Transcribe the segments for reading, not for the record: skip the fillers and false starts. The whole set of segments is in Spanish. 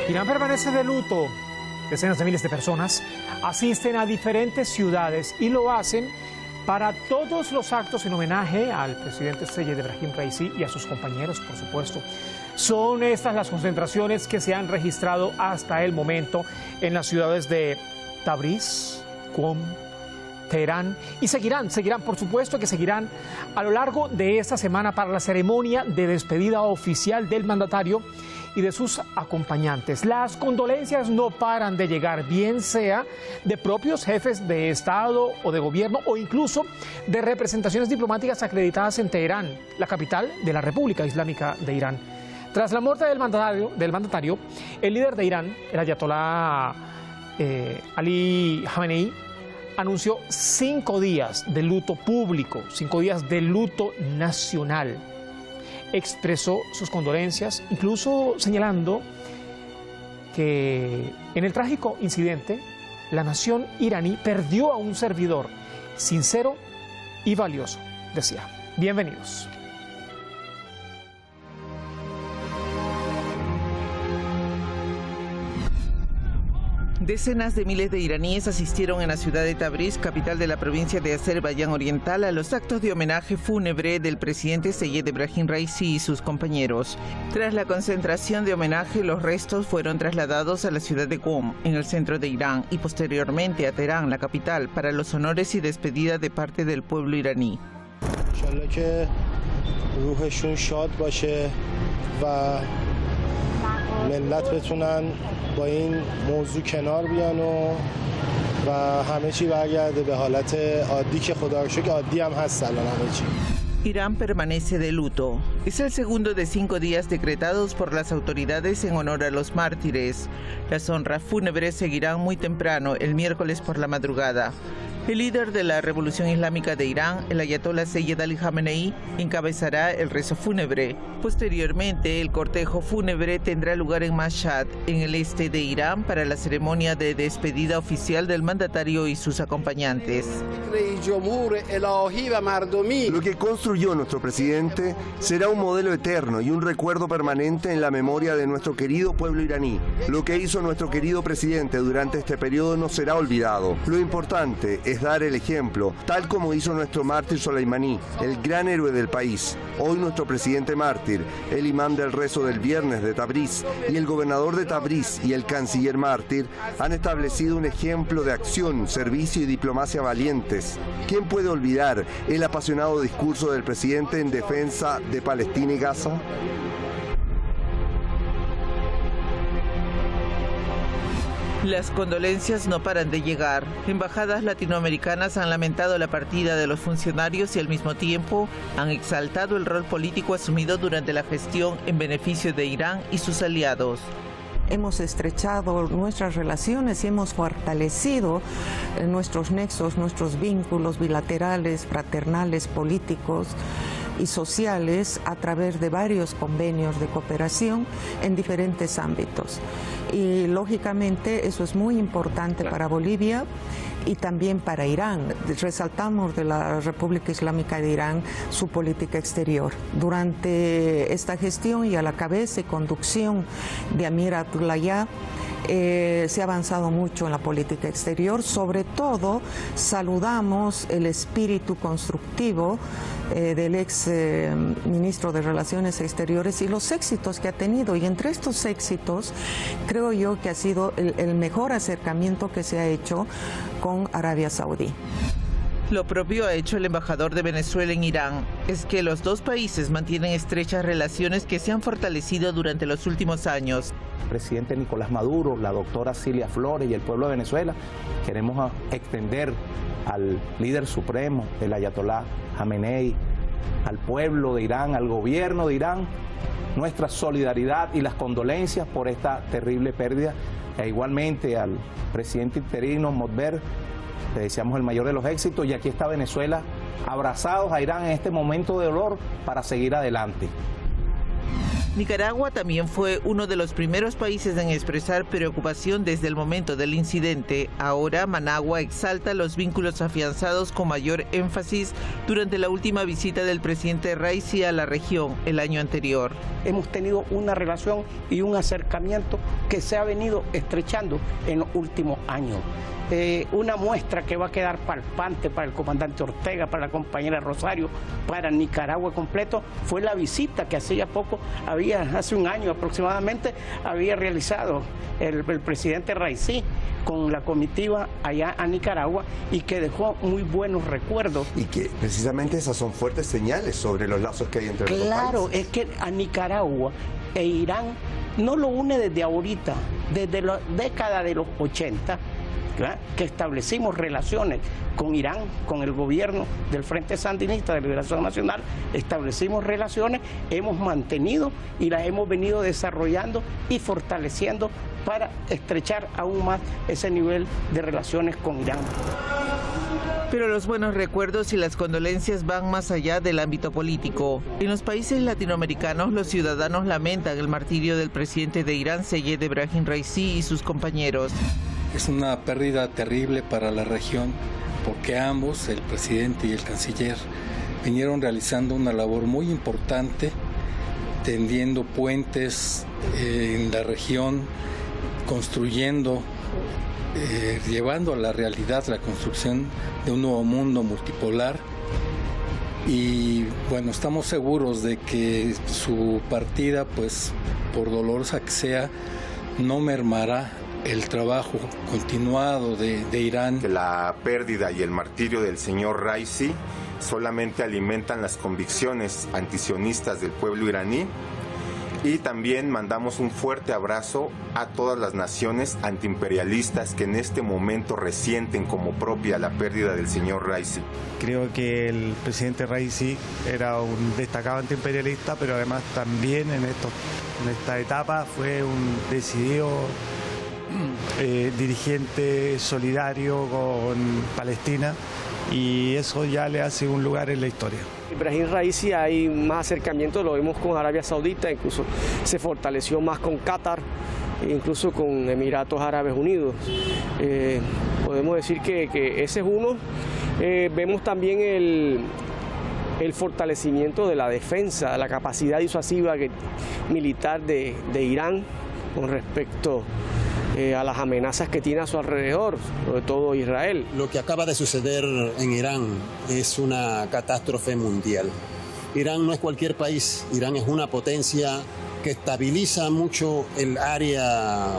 Irán permanece de luto. Decenas de miles de personas asisten a diferentes ciudades y lo hacen para todos los actos en homenaje al presidente Seyed Ebrahim Raisi y a sus compañeros, por supuesto. Son estas las concentraciones que se han registrado hasta el momento en las ciudades de Tabriz, Qom, Teherán y seguirán, por supuesto que seguirán a lo largo de esta semana para la ceremonia de despedida oficial del mandatario y de sus acompañantes. Las condolencias no paran de llegar, bien sea de propios jefes de Estado o de gobierno o incluso de representaciones diplomáticas acreditadas en Teherán, la capital de la República Islámica de Irán. Tras la muerte del mandatario, el líder de Irán, el ayatolá Ali Khamenei, anunció 5 días de luto público, 5 días de luto nacional. Expresó sus condolencias, incluso señalando que en el trágico incidente la nación iraní perdió a un servidor sincero y valioso, decía. Bienvenidos. Decenas de miles de iraníes asistieron en la ciudad de Tabriz, capital de la provincia de Azerbaiyán Oriental, a los actos de homenaje fúnebre del presidente Seyed Ebrahim Raisi y sus compañeros. Tras la concentración de homenaje, los restos fueron trasladados a la ciudad de Qom, en el centro de Irán, y posteriormente a Teherán, la capital, para los honores y despedida de parte del pueblo iraní. ملت بتونن با این موضوع کنار بیان و همه چی برگرده به حالت عادی که خدا رو شکر عادی هم هست الان همه چی. Irán permanece de luto. Es el segundo de 5 días decretados por las autoridades en honor a los mártires. Las honras fúnebres seguirán muy temprano, el miércoles por la madrugada. El líder de la Revolución Islámica de Irán, el ayatolá Seyed Ali Khamenei, encabezará el rezo fúnebre. Posteriormente, el cortejo fúnebre tendrá lugar en Mashhad, en el este de Irán, para la ceremonia de despedida oficial del mandatario y sus acompañantes. Lo que construyó nuestro presidente será un modelo eterno y un recuerdo permanente en la memoria de nuestro querido pueblo iraní. Lo que hizo nuestro querido presidente durante este periodo no será olvidado. Lo importante es dar el ejemplo, tal como hizo nuestro mártir Soleimani, el gran héroe del país. Hoy nuestro presidente mártir, el imán del rezo del viernes de Tabriz y el gobernador de Tabriz y el canciller mártir han establecido un ejemplo de acción, servicio y diplomacia valientes. ¿Quién puede olvidar el apasionado discurso del presidente en defensa de Palestina y Gaza? Las condolencias no paran de llegar. Embajadas latinoamericanas han lamentado la partida de los funcionarios y al mismo tiempo han exaltado el rol político asumido durante la gestión en beneficio de Irán y sus aliados. Hemos estrechado nuestras relaciones y hemos fortalecido nuestros nexos, nuestros vínculos bilaterales, fraternales, políticos y sociales a través de varios convenios de cooperación en diferentes ámbitos. Y lógicamente eso es muy importante para Bolivia y también para Irán. Resaltamos de la República Islámica de Irán su política exterior. Durante esta gestión y a la cabeza y conducción de Amir Abdullahian, se ha avanzado mucho en la política exterior. Sobre todo saludamos el espíritu constructivo del ex ministro de Relaciones Exteriores y los éxitos que ha tenido, y entre estos éxitos creo yo que ha sido el mejor acercamiento que se ha hecho con Arabia Saudí. Lo propio ha hecho el embajador de Venezuela en Irán. Es que los dos países mantienen estrechas relaciones que se han fortalecido durante los últimos años. El presidente Nicolás Maduro, la doctora Cilia Flores y el pueblo de Venezuela, queremos extender al líder supremo, el ayatolá Khamenei, al pueblo de Irán, al gobierno de Irán, nuestra solidaridad y las condolencias por esta terrible pérdida, e igualmente al presidente interino Mokber. Le deseamos el mayor de los éxitos, y aquí está Venezuela, abrazados a Irán en este momento de dolor para seguir adelante. Nicaragua también fue uno de los primeros países en expresar preocupación desde el momento del incidente. Ahora, Managua exalta los vínculos afianzados con mayor énfasis durante la última visita del presidente Raisi a la región el año anterior. Hemos tenido una relación y un acercamiento que se ha venido estrechando en los últimos años. Una muestra que va a quedar palpante para el comandante Ortega, para la compañera Rosario, para Nicaragua completo, fue la visita que hace un año aproximadamente, había realizado el presidente Raisi con la comitiva allá a Nicaragua y que dejó muy buenos recuerdos. Y que precisamente esas son fuertes señales sobre los lazos que hay entre los dos países. Claro, es que a Nicaragua e Irán no lo une desde ahorita, desde la década de los 80, ¿verdad?, que establecimos relaciones con Irán, con el gobierno del Frente Sandinista de Liberación Nacional, establecimos relaciones, hemos mantenido y las hemos venido desarrollando y fortaleciendo para estrechar aún más ese nivel de relaciones con Irán. Pero los buenos recuerdos y las condolencias van más allá del ámbito político. En los países latinoamericanos, los ciudadanos lamentan el martirio del presidente de Irán, Seyed Ebrahim Raisi, y sus compañeros. Es una pérdida terrible para la región porque ambos, el presidente y el canciller, vinieron realizando una labor muy importante, tendiendo puentes en la región, construyendo, llevando a la realidad la construcción de un nuevo mundo multipolar. Y bueno, estamos seguros de que su partida, pues por dolorosa que sea, no mermará el trabajo continuado de Irán. La pérdida y el martirio del señor Raisi solamente alimentan las convicciones antisionistas del pueblo iraní, y también mandamos un fuerte abrazo a todas las naciones antiimperialistas que en este momento resienten como propia la pérdida del señor Raisi. Creo que el presidente Raisi era un destacado antiimperialista, pero además también en esta etapa fue un decidido dirigente solidario con Palestina, y eso ya le hace un lugar en la historia. Ebrahim Raisi, hay más acercamiento, lo vemos con Arabia Saudita, incluso se fortaleció más con Qatar, incluso con Emiratos Árabes Unidos. Podemos decir que ese es uno. Vemos también el fortalecimiento de la defensa, la capacidad disuasiva militar de Irán con respecto a las amenazas que tiene a su alrededor, sobre todo Israel. Lo que acaba de suceder en Irán es una catástrofe mundial. Irán no es cualquier país, Irán es una potencia que estabiliza mucho el área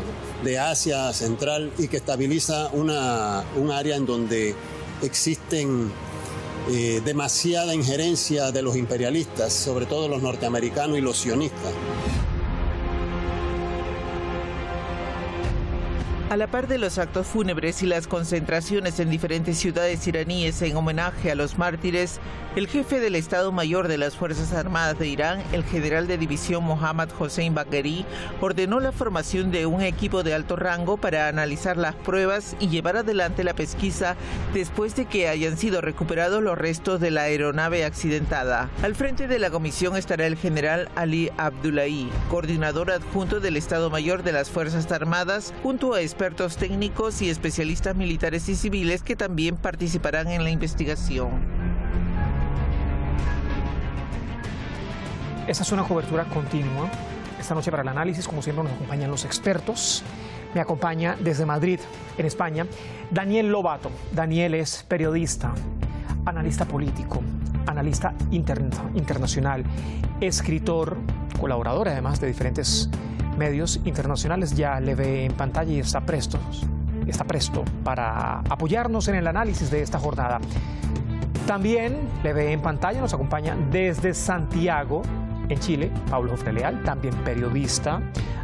de Asia Central y que estabiliza un área en donde existen demasiada injerencia de los imperialistas, sobre todo los norteamericanos y los sionistas. A la par de los actos fúnebres y las concentraciones en diferentes ciudades iraníes en homenaje a los mártires, el jefe del Estado Mayor de las Fuerzas Armadas de Irán, el general de división Mohammad Hossein Bagheri, ordenó la formación de un equipo de alto rango para analizar las pruebas y llevar adelante la pesquisa después de que hayan sido recuperados los restos de la aeronave accidentada. Al frente de la comisión estará el general Ali Abdullahi, coordinador adjunto del Estado Mayor de las Fuerzas Armadas, junto a expertos técnicos y especialistas militares y civiles que también participarán en la investigación. Esta es una cobertura continua. Esta noche para el análisis, como siempre, nos acompañan los expertos. Me acompaña desde Madrid, en España, Daniel Lobato. Daniel es periodista, analista político, analista internacional, escritor, colaborador además de diferentes medios internacionales. Ya le ve en pantalla y está presto para apoyarnos en el análisis de esta jornada. También le ve en pantalla, nos acompaña desde Santiago, en Chile, Pablo Jofre Leal, también periodista,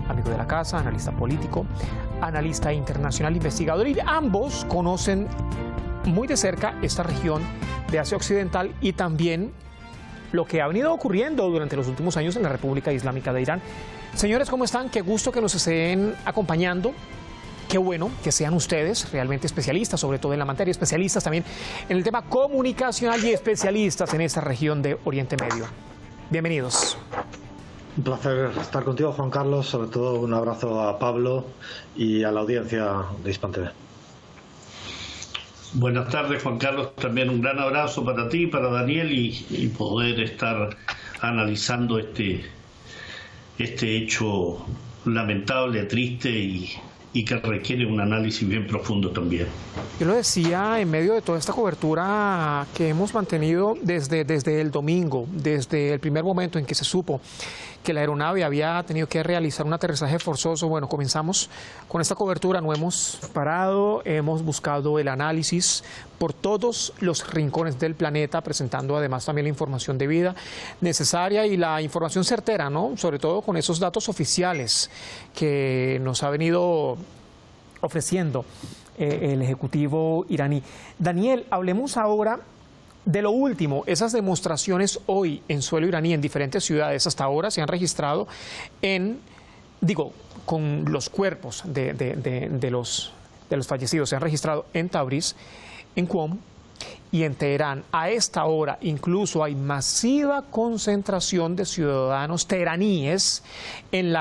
amigo de la casa, analista político, analista internacional, investigador, y ambos conocen muy de cerca esta región de Asia Occidental y también lo que ha venido ocurriendo durante los últimos años en la República Islámica de Irán. Señores, ¿cómo están? Qué gusto que nos estén acompañando. Qué bueno que sean ustedes realmente especialistas, sobre todo en la materia, especialistas también en el tema comunicacional y especialistas en esta región de Oriente Medio. Bienvenidos. Un placer estar contigo, Juan Carlos. Sobre todo un abrazo a Pablo y a la audiencia de Hispan TV. Buenas tardes, Juan Carlos. También un gran abrazo para ti, para Daniel y poder estar analizando este hecho lamentable, triste y que requiere un análisis bien profundo también. Yo lo decía en medio de toda esta cobertura que hemos mantenido desde el domingo, desde el primer momento en que se supo que la aeronave había tenido que realizar un aterrizaje forzoso. Bueno, comenzamos con esta cobertura, no hemos parado, hemos buscado el análisis por todos los rincones del planeta, presentando además también la información debida, necesaria y la información certera, ¿no? Sobre todo con esos datos oficiales que nos ha venido ofreciendo el Ejecutivo iraní. Daniel, hablemos ahora de lo último, esas demostraciones hoy en suelo iraní en diferentes ciudades hasta ahora se han registrado con los cuerpos de los fallecidos, se han registrado en Tabriz, en Qom y en Teherán. A esta hora incluso hay masiva concentración de ciudadanos teheraníes en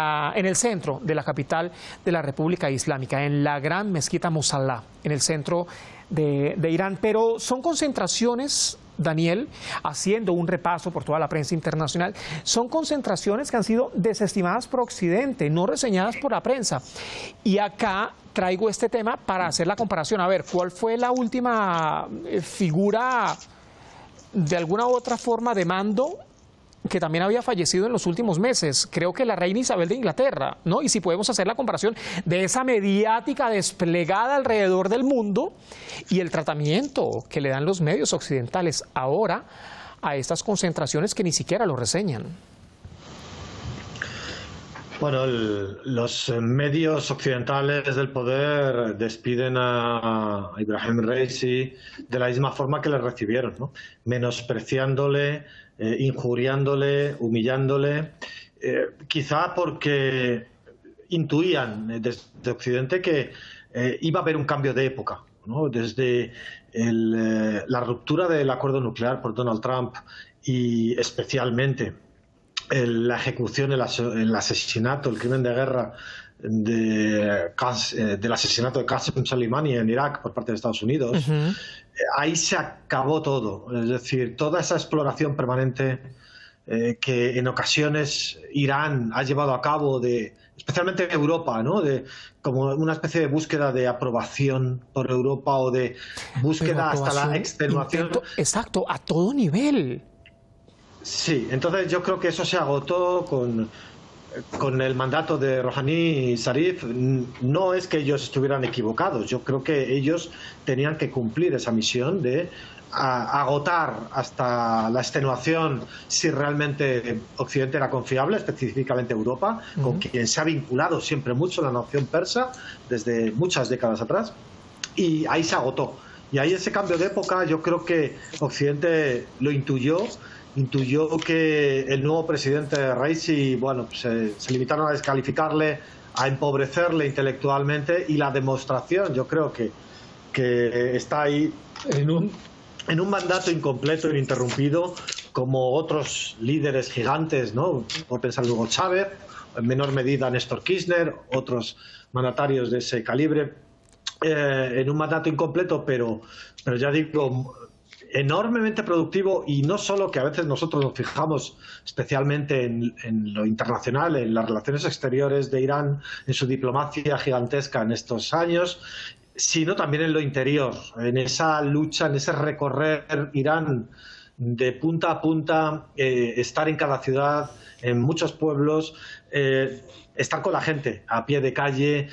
el centro de la capital de la República Islámica, en la gran mezquita Musalla, en el centro de Irán, pero son concentraciones, Daniel, haciendo un repaso por toda la prensa internacional, son concentraciones que han sido desestimadas por Occidente, no reseñadas por la prensa. Y acá traigo este tema para hacer la comparación. A ver, ¿cuál fue la última figura de alguna u otra forma de mando que también había fallecido en los últimos meses? Creo que la reina Isabel de Inglaterra, ¿no? Y si podemos hacer la comparación de esa mediática desplegada alrededor del mundo y el tratamiento que le dan los medios occidentales ahora a estas concentraciones que ni siquiera lo reseñan. Bueno, los medios occidentales del poder despiden a Ibrahim Raisi de la misma forma que le recibieron, ¿no? Menospreciándole, injuriándole, humillándole, quizá porque intuían desde Occidente que iba a haber un cambio de época, ¿no? Desde la ruptura del acuerdo nuclear por Donald Trump y especialmente la ejecución, el asesinato, el crimen de guerra del asesinato de Qasem Soleimani en Irak por parte de Estados Unidos, ahí se acabó todo. Es decir, toda esa exploración permanente que en ocasiones Irán ha llevado a cabo, especialmente en Europa, ¿no? Como una especie de búsqueda de aprobación por Europa o de búsqueda hasta la extenuación. Exacto, a todo nivel. Sí, entonces yo creo que eso se agotó con el mandato de Rouhani y Zarif. No es que ellos estuvieran equivocados, yo creo que ellos tenían que cumplir esa misión de agotar hasta la extenuación si realmente Occidente era confiable, específicamente Europa, con quien se ha vinculado siempre mucho la nación persa desde muchas décadas atrás, y ahí se agotó. Y ahí ese cambio de época yo creo que Occidente lo intuyó que el nuevo presidente Raisi, bueno, se limitaron a descalificarle, a empobrecerle intelectualmente, y la demostración yo creo que está ahí en un mandato incompleto, ininterrumpido, como otros líderes gigantes, ¿no? Por pensar en Hugo Chávez, en menor medida Néstor Kirchner, otros mandatarios de ese calibre, en un mandato incompleto, pero ya digo, enormemente productivo. Y no solo que a veces nosotros nos fijamos especialmente en lo internacional, en las relaciones exteriores de Irán, en su diplomacia gigantesca en estos años, sino también en lo interior, en esa lucha, en ese recorrer Irán de punta a punta, estar en cada ciudad, en muchos pueblos, estar con la gente a pie de calle,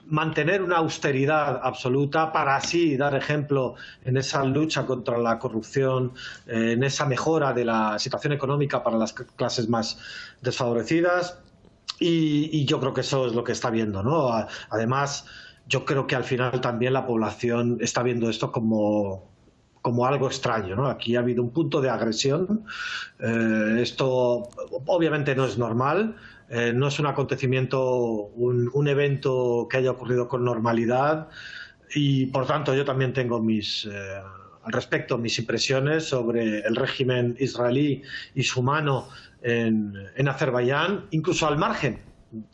mantener una austeridad absoluta para así dar ejemplo en esa lucha contra la corrupción, en esa mejora de la situación económica para las clases más desfavorecidas, y yo creo que eso es lo que está viendo, ¿no? Además, yo creo que al final también la población está viendo esto como algo extraño, ¿no? Aquí ha habido un punto de agresión. Esto obviamente no es normal, no es un acontecimiento, un evento que haya ocurrido con normalidad, y por tanto yo también tengo mis al respecto mis impresiones sobre el régimen israelí y su mano en Azerbaiyán, incluso al margen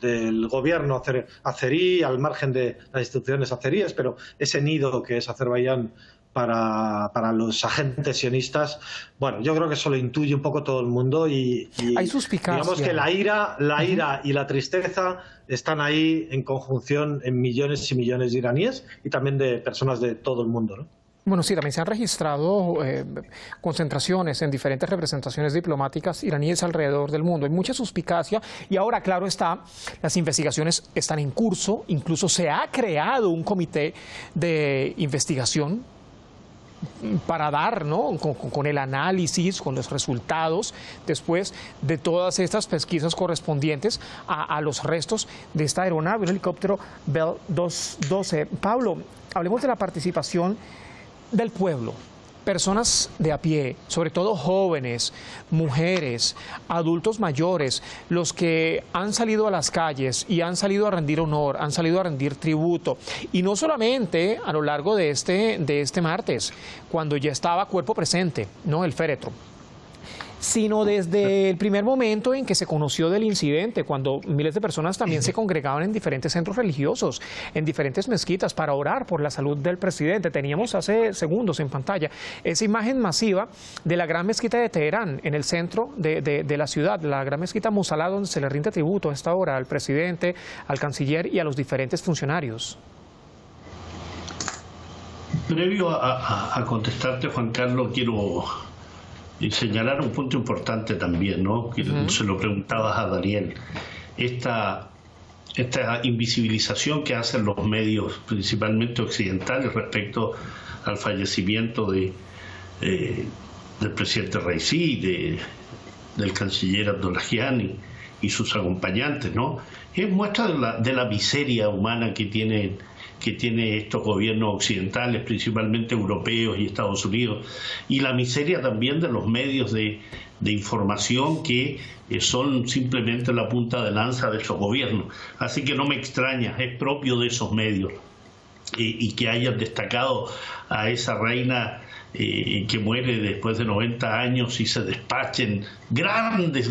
del gobierno azerí, al margen de las instituciones azeríes, pero ese nido que es Azerbaiyán para los agentes sionistas, bueno, yo creo que eso lo intuye un poco todo el mundo y hay suspicacia. Digamos que la ira y la tristeza están ahí en conjunción en millones y millones de iraníes y también de personas de todo el mundo, ¿no? Bueno, sí, también se han registrado concentraciones en diferentes representaciones diplomáticas iraníes alrededor del mundo. Hay mucha suspicacia y ahora, claro está, las investigaciones están en curso. Incluso se ha creado un comité de investigación para dar, ¿no?, con el análisis, con los resultados después de todas estas pesquisas correspondientes a los restos de esta aeronave, un helicóptero Bell 212. Pablo, hablemos de la participación del pueblo, personas de a pie, sobre todo jóvenes, mujeres, adultos mayores, los que han salido a las calles y han salido a rendir honor, han salido a rendir tributo. Y no solamente a lo largo de este martes, cuando ya estaba cuerpo presente, ¿no?, el féretro, sino desde el primer momento en que se conoció del incidente, cuando miles de personas también se congregaban en diferentes centros religiosos, en diferentes mezquitas para orar por la salud del presidente. Teníamos hace segundos en pantalla esa imagen masiva de la gran mezquita de Teherán, en el centro de la ciudad, la gran mezquita Musalá, donde se le rinde tributo a esta hora al presidente, al canciller y a los diferentes funcionarios. Previo a contestarte, Juan Carlos, quiero señalar un punto importante también, ¿no?, que se lo preguntabas a Daniel. Esta invisibilización que hacen los medios, principalmente occidentales, respecto al fallecimiento del presidente Raisi, del canciller Abdollahian y sus acompañantes, ¿no?, es muestra de la miseria humana que tiene estos gobiernos occidentales, principalmente europeos y Estados Unidos, y la miseria también de los medios de información que son simplemente la punta de lanza de esos gobiernos. Así que no me extraña, es propio de esos medios, y que hayan destacado a esa reina que muere después de 90 años y se despachen grandes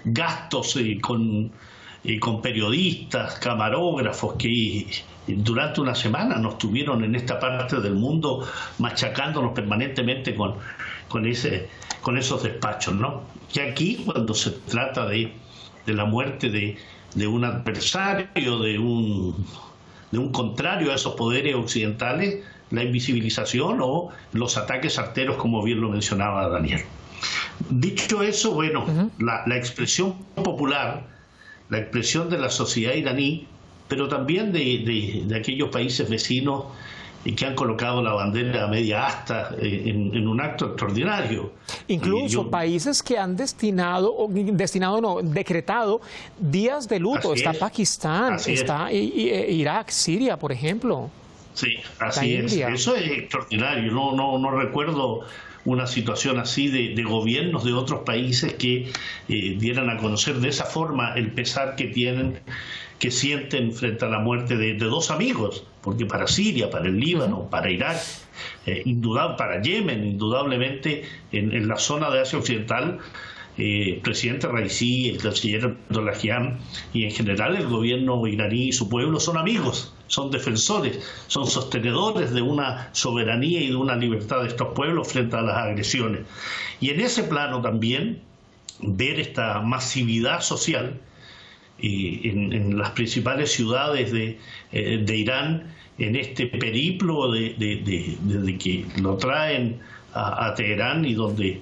gastos con periodistas, camarógrafos que durante una semana nos tuvieron en esta parte del mundo machacándonos permanentemente con esos despachos, ¿no? Y aquí, cuando se trata de la muerte de un adversario, de un contrario a esos poderes occidentales, la invisibilización o los ataques arteros, como bien lo mencionaba Daniel. Dicho eso, bueno, la expresión popular, la expresión de la sociedad iraní, pero también de aquellos países vecinos que han colocado la bandera a media asta en un acto extraordinario. Incluso países que han decretado días de luto. Está Pakistán, está Irak, Siria, por ejemplo. Sí, así es. Eso es extraordinario. No recuerdo una situación así de gobiernos de otros países que dieran a conocer de esa forma el pesar que sienten frente a la muerte de dos amigos, porque para Siria, para el Líbano, para Irak, para Yemen, indudablemente en la zona de Asia Occidental, el presidente Raisi, el canciller Abdollahian y en general el gobierno iraní y su pueblo son amigos, son defensores, son sostenedores de una soberanía y de una libertad de estos pueblos frente a las agresiones. Y en ese plano también ver esta masividad social en las principales ciudades de Irán, en este periplo de que lo traen a Teherán y donde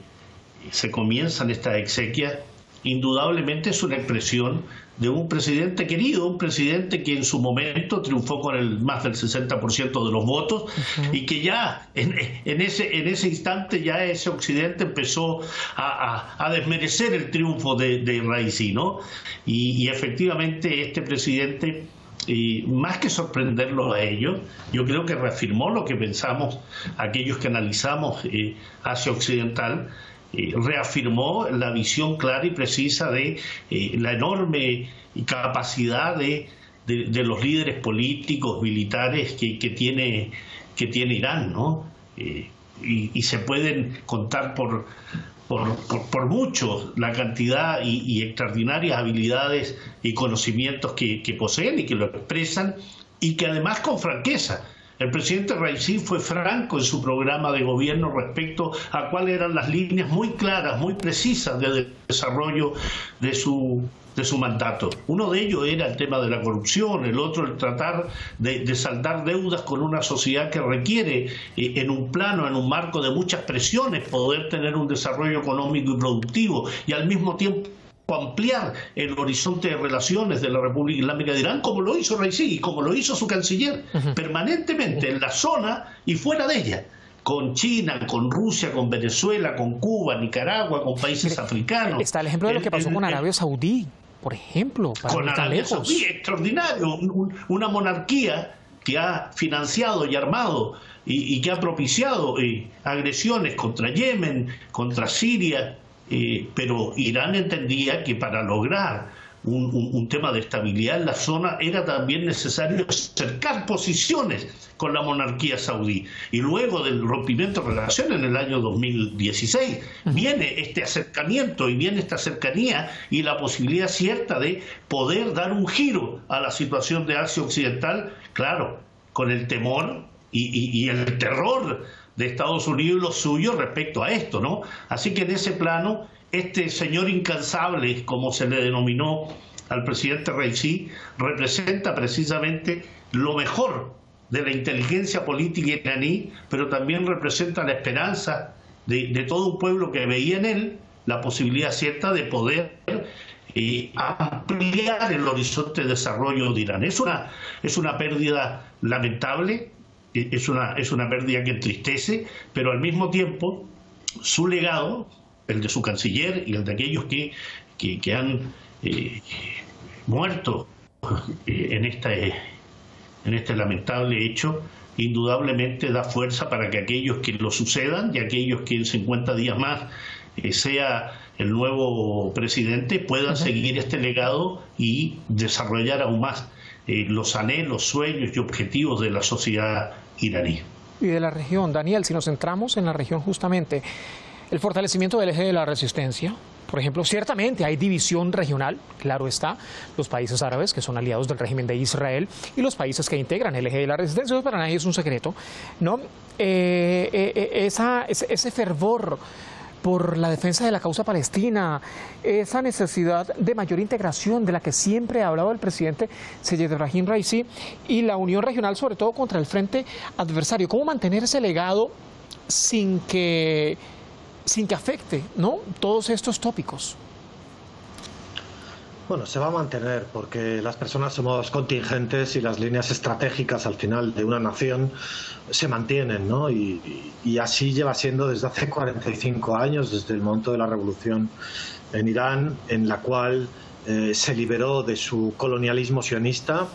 se comienzan estas exequias, indudablemente es una expresión de un presidente querido, un presidente que en su momento triunfó con más del 60% de los votos, y que ya en ese instante ya ese occidente empezó a desmerecer el triunfo de Raisi, ¿no? Y efectivamente este presidente, más que sorprenderlo a ellos, yo creo que reafirmó lo que pensamos aquellos que analizamos Asia Occidental, reafirmó la visión clara y precisa de la enorme capacidad de los líderes políticos, militares que tiene Irán, ¿no? y se pueden contar por mucho la cantidad y extraordinarias habilidades y conocimientos que poseen y que lo expresan, y que además con franqueza. El presidente Raisi fue franco en su programa de gobierno respecto a cuáles eran las líneas muy claras, muy precisas de desarrollo de su mandato. Uno de ellos era el tema de la corrupción, el otro el tratar de saldar deudas con una sociedad que requiere en un plano, en un marco de muchas presiones, poder tener un desarrollo económico y productivo, y al mismo tiempo ampliar el horizonte de relaciones de la República Islámica de Irán, como lo hizo Raisi y como lo hizo su canciller, permanentemente en la zona y fuera de ella, con China, con Rusia, con Venezuela, con Cuba, Nicaragua, con países africanos. Está el ejemplo de lo que pasó con Arabia Saudí, por ejemplo. Con Arabia Saudí, extraordinario, una monarquía que ha financiado y armado y que ha propiciado agresiones contra Yemen, contra Siria, pero Irán entendía que para lograr un tema de estabilidad en la zona era también necesario acercar posiciones con la monarquía saudí. Y luego del rompimiento de relaciones en el año 2016 viene este acercamiento y viene esta cercanía y la posibilidad cierta de poder dar un giro a la situación de Asia Occidental, claro, con el temor y el terror de Estados Unidos y los suyos respecto a esto, ¿no? Así que en ese plano, este señor incansable, como se le denominó al presidente Raisi, representa precisamente lo mejor de la inteligencia política iraní, pero también representa la esperanza de todo un pueblo que veía en él la posibilidad cierta de poder ampliar el horizonte de desarrollo de Irán. Es una pérdida lamentable, es una pérdida que entristece, pero al mismo tiempo su legado, el de su canciller y el de aquellos que han muerto en este lamentable hecho, indudablemente da fuerza para que aquellos que lo sucedan y aquellos que en 50 días más sea el nuevo presidente puedan seguir este legado y desarrollar aún más los anhelos, sueños y objetivos de la sociedad iraní. Y de la región, Daniel, si nos centramos en la región justamente, el fortalecimiento del eje de la resistencia, por ejemplo, ciertamente hay división regional, claro está, los países árabes que son aliados del régimen de Israel y los países que integran el eje de la resistencia, eso para nadie es un secreto, ¿no? Ese fervor por la defensa de la causa palestina, esa necesidad de mayor integración de la que siempre ha hablado el presidente Seyed Ebrahim Raisi y la unión regional, sobre todo contra el frente adversario. ¿Cómo mantener ese legado sin que afecte, ¿no?, todos estos tópicos? Bueno, se va a mantener porque las personas somos contingentes y las líneas estratégicas al final de una nación se mantienen, ¿no? Y así lleva siendo desde hace 45 años, desde el momento de la revolución en Irán, en la cual se liberó de su colonialismo sionista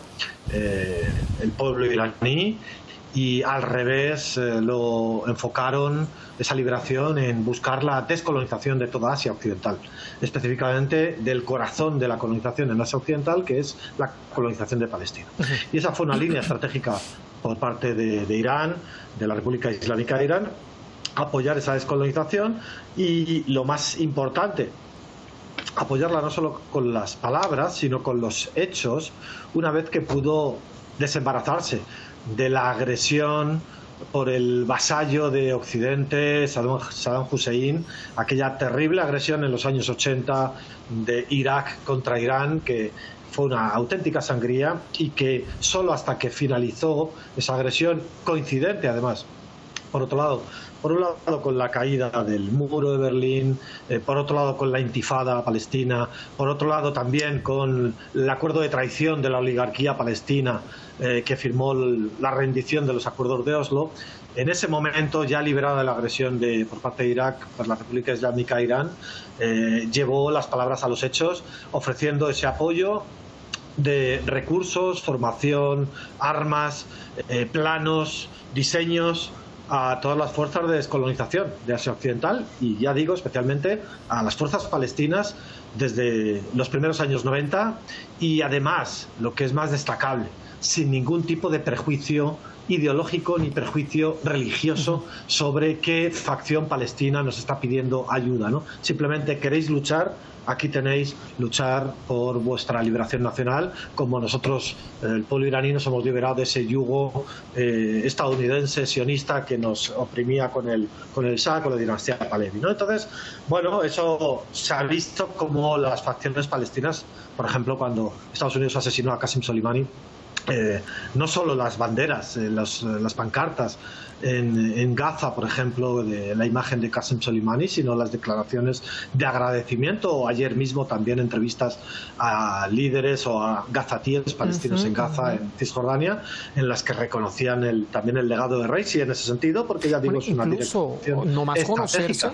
el pueblo iraní, y al revés lo enfocaron esa liberación en buscar la descolonización de toda Asia Occidental, específicamente del corazón de la colonización en Asia Occidental, que es la colonización de Palestina. Y esa fue una línea estratégica por parte de Irán, de la República Islámica de Irán, apoyar esa descolonización y, lo más importante, apoyarla no solo con las palabras, sino con los hechos, una vez que pudo desembarazarse de la agresión por el vasallo de Occidente, Saddam Hussein, aquella terrible agresión en los años 80 de Irak contra Irán, que fue una auténtica sangría y que solo hasta que finalizó esa agresión, coincidente además, por un lado con la caída del muro de Berlín, por otro lado con la intifada palestina, por otro lado también con el acuerdo de traición de la oligarquía palestina que firmó la rendición de los acuerdos de Oslo. En ese momento, ya liberada de la agresión por parte de Irak por la República Islámica de Irán, llevó las palabras a los hechos, ofreciendo ese apoyo de recursos, formación, armas, planos, diseños a todas las fuerzas de descolonización de Asia Occidental y, ya digo, especialmente a las fuerzas palestinas desde los primeros años 90 y, además, lo que es más destacable, sin ningún tipo de prejuicio ideológico ni prejuicio religioso sobre qué facción palestina nos está pidiendo ayuda, ¿no? Simplemente queréis luchar, aquí tenéis, luchar por vuestra liberación nacional, como nosotros, el pueblo iraní, nos hemos liberado de ese yugo estadounidense sionista que nos oprimía con el Shah, con la dinastía Pahlavi, ¿no? Entonces, bueno, eso se ha visto como las facciones palestinas, por ejemplo, cuando Estados Unidos asesinó a Qasem Soleimani, no solo las banderas, las pancartas en Gaza, por ejemplo, de la imagen de Qasem Soleimani, sino las declaraciones de agradecimiento, o ayer mismo también entrevistas a líderes o a gazatíes palestinos en Gaza, en Cisjordania, en las que reconocían también el legado de Raisi en ese sentido, porque ya digo, es una dirección estratégica.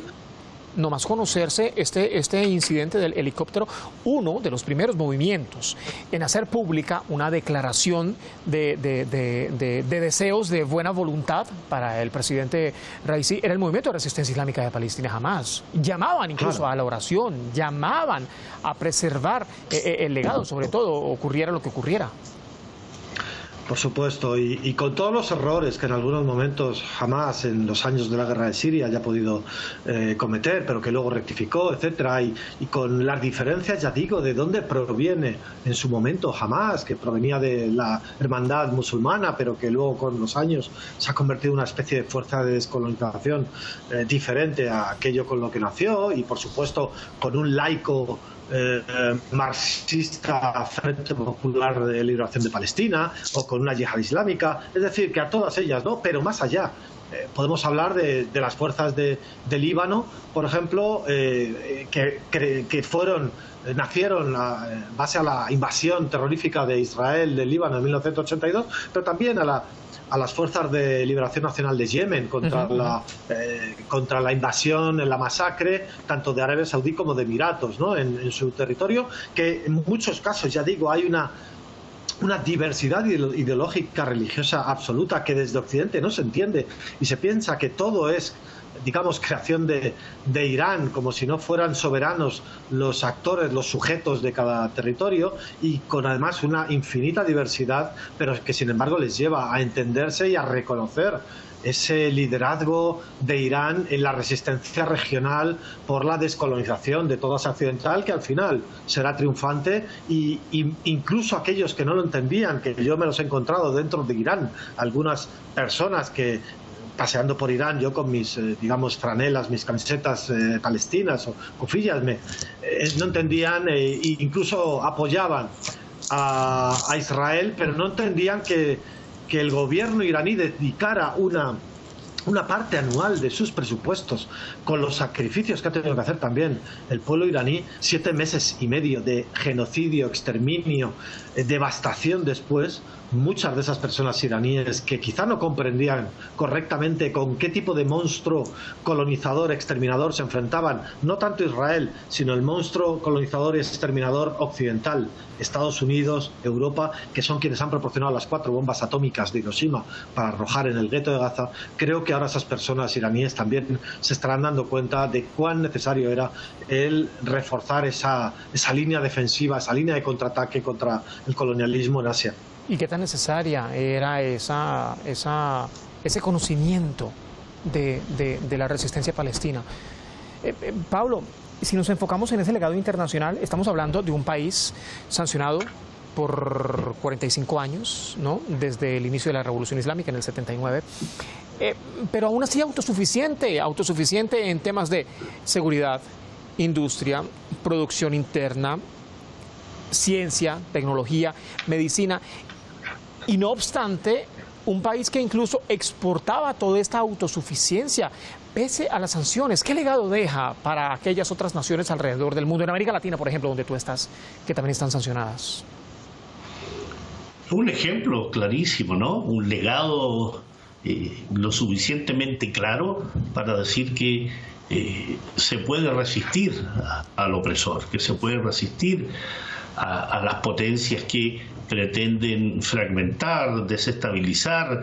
Nomás conocerse este incidente del helicóptero, uno de los primeros movimientos en hacer pública una declaración de deseos de buena voluntad para el presidente Raisi, era el movimiento de resistencia islámica de Palestina, Hamas. Llamaban incluso a la oración, llamaban a preservar el legado, sobre todo ocurriera lo que ocurriera. Por supuesto, y con todos los errores que en algunos momentos Hamas en los años de la guerra de Siria haya podido cometer, pero que luego rectificó, etcétera, y con las diferencias, ya digo, de dónde proviene en su momento Hamas, que provenía de la hermandad musulmana, pero que luego con los años se ha convertido en una especie de fuerza de descolonización diferente a aquello con lo que nació, y por supuesto con un laico marxista Frente Popular de Liberación de Palestina, o con una yihad islámica, es decir, que a todas ellas, ¿no? Pero más allá, podemos hablar de las fuerzas de Líbano, por ejemplo, que nacieron en base a la invasión terrorífica de Israel del Líbano en 1982, pero también a las fuerzas de liberación nacional de Yemen contra la invasión, la masacre, tanto de Arabia Saudí como de Emiratos, ¿no? en su territorio, que en muchos casos, ya digo, hay una diversidad ideológica religiosa absoluta que desde Occidente no se entiende y se piensa que todo es, digamos, creación de Irán, como si no fueran soberanos los actores, los sujetos de cada territorio, y con además una infinita diversidad, pero que sin embargo les lleva a entenderse y a reconocer ese liderazgo de Irán en la resistencia regional por la descolonización de toda Asia occidental, que al final será triunfante, y incluso aquellos que no lo entendían, que yo me los he encontrado dentro de Irán, algunas personas que paseando por Irán, yo con mis, digamos, franelas, mis camisetas palestinas o cofillas, no entendían e incluso apoyaban a Israel, pero no entendían que el gobierno iraní dedicara una parte anual de sus presupuestos, con los sacrificios que ha tenido que hacer también el pueblo iraní, 7 meses y medio de genocidio, exterminio, devastación después. Muchas de esas personas iraníes que quizá no comprendían correctamente con qué tipo de monstruo colonizador, exterminador se enfrentaban, no tanto Israel, sino el monstruo colonizador y exterminador occidental, Estados Unidos, Europa, que son quienes han proporcionado las 4 bombas atómicas de Hiroshima para arrojar en el gueto de Gaza. Creo que ahora esas personas iraníes también se estarán dando cuenta de cuán necesario era el reforzar esa línea defensiva, esa línea de contraataque contra el colonialismo en Asia. ¿Y qué tan necesaria era ese conocimiento de la resistencia palestina? Pablo, si nos enfocamos en ese legado internacional, estamos hablando de un país sancionado por 45 años, ¿no? Desde el inicio de la Revolución Islámica en el 79, pero aún así autosuficiente en temas de seguridad, industria, producción interna, ciencia, tecnología, medicina. Y no obstante, un país que incluso exportaba toda esta autosuficiencia, pese a las sanciones. ¿Qué legado deja para aquellas otras naciones alrededor del mundo, en América Latina, por ejemplo, donde tú estás, que también están sancionadas? Un ejemplo clarísimo, ¿no? Un legado lo suficientemente claro para decir que se puede resistir al opresor, que se puede resistir a las potencias que pretenden fragmentar, desestabilizar,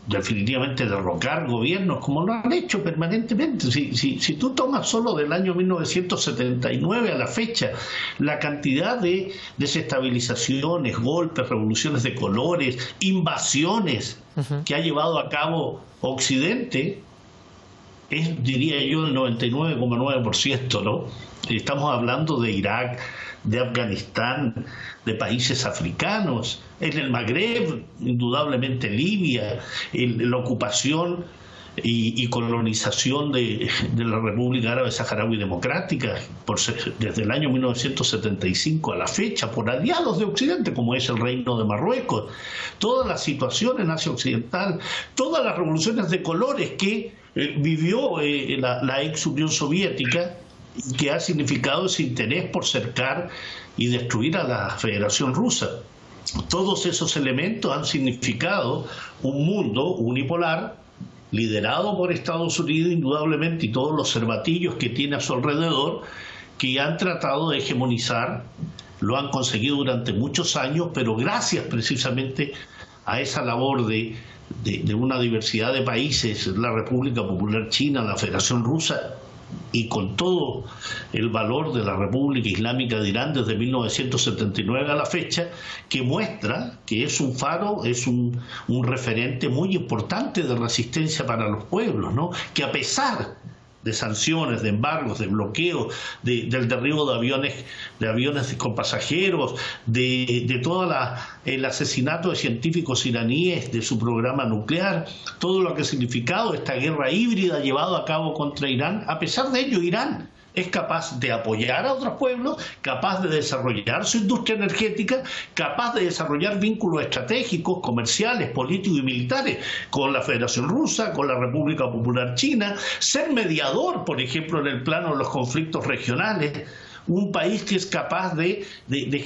definitivamente derrocar gobiernos, como lo han hecho permanentemente. Si tú tomas solo del año 1979 a la fecha, la cantidad de desestabilizaciones, golpes, revoluciones de colores, invasiones que ha llevado a cabo Occidente, es, diría yo, el 99,9%, ¿no? Estamos hablando de Irak, de Afganistán, de países africanos, en el Magreb, indudablemente Libia, la ocupación y colonización de la República Árabe Saharaui Democrática desde el año 1975 a la fecha por aliados de Occidente como es el Reino de Marruecos, toda la situación en Asia Occidental, todas las revoluciones de colores que vivió la ex Unión Soviética, que ha significado ese interés por cercar y destruir a la Federación Rusa. Todos esos elementos han significado un mundo unipolar liderado por Estados Unidos indudablemente y todos los cervatillos que tiene a su alrededor, que han tratado de hegemonizar, lo han conseguido durante muchos años, pero gracias precisamente a esa labor de una diversidad de países, la República Popular China, la Federación Rusa, y con todo el valor de la República Islámica de Irán desde 1979 a la fecha, que muestra que es un faro, es un referente muy importante de resistencia para los pueblos, ¿no? Que a pesar de sanciones, de embargos, de bloqueo, del derribo de aviones con pasajeros, de todo el asesinato de científicos iraníes, de su programa nuclear, todo lo que ha significado esta guerra híbrida llevada a cabo contra Irán. A pesar de ello, Irán es capaz de apoyar a otros pueblos, capaz de desarrollar su industria energética, capaz de desarrollar vínculos estratégicos, comerciales, políticos y militares con la Federación Rusa, con la República Popular China, ser mediador, por ejemplo, en el plano de los conflictos regionales, un país que es capaz de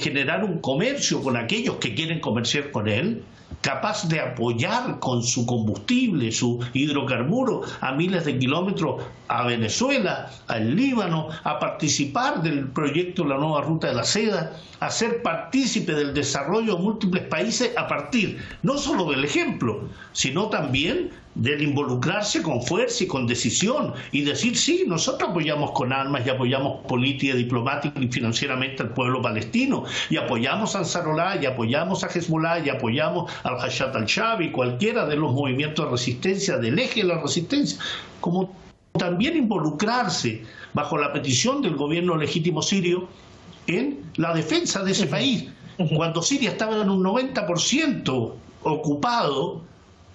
generar un comercio con aquellos que quieren comerciar con él, capaz de apoyar con su combustible, su hidrocarburo, a miles de kilómetros a Venezuela, al Líbano, a participar del proyecto de la nueva ruta de la seda, a ser partícipe del desarrollo de múltiples países a partir no solo del ejemplo, sino también del involucrarse con fuerza y con decisión y decir sí, nosotros apoyamos con armas y apoyamos política, diplomática y financieramente al pueblo palestino y apoyamos a Ansarollah y apoyamos a Hezbollah y apoyamos al Hayat al-Shabi, cualquiera de los movimientos de resistencia, del eje de la resistencia, como también involucrarse bajo la petición del gobierno legítimo sirio en la defensa de ese país. Cuando Siria estaba en un 90% ocupado,